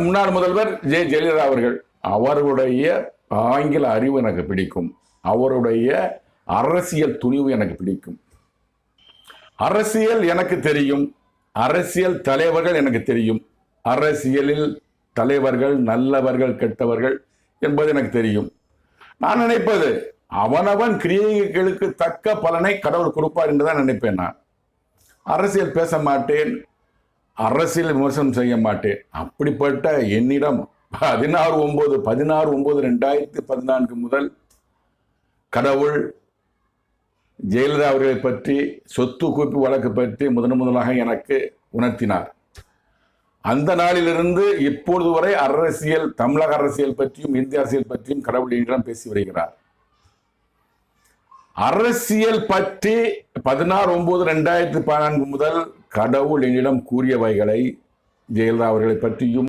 முன்னாள் முதல்வர் ஜெயலலிதா அவர்கள், அவர்களுடைய ஆங்கில அறிவு எனக்கு பிடிக்கும், அவருடைய அரசியல் துணிவு எனக்கு பிடிக்கும். அரசியல் எனக்கு தெரியும், அரசியல் தலைவர்கள் எனக்கு தெரியும், அரசியலில் தலைவர்கள் நல்லவர்கள் கெட்டவர்கள் என்பது எனக்கு தெரியும். நான் நினைப்பது அவனவன் கிரியைகளுக்கு தக்க பலனை கடவுள் கொடுப்பார் என்றுதான் நினைப்பேன். நான் அரசியல் பேச மாட்டேன், அரசியல் விமர்சனம் செய்ய மாட்டேன். அப்படிப்பட்ட என்னிடம் 16/9/2014 முதல் கடவுள் ஜெயலலிதா அவர்களை பற்றி, சொத்து குவிப்பு வழக்கு பற்றி முதலாக எனக்கு உணர்த்தினார். அந்த நாளிலிருந்து இப்பொழுது வரை அரசியல், தமிழக அரசியல் பற்றியும் இந்திய அரசியல் பற்றியும் கடவுள் என்னிடம் பேசி வருகிறார். அரசியல் பற்றி 16/9/2014 முதல் கடவுள் என்னிடம் கூறியவைகளை, ஜெயலலிதா அவர்களை பற்றியும்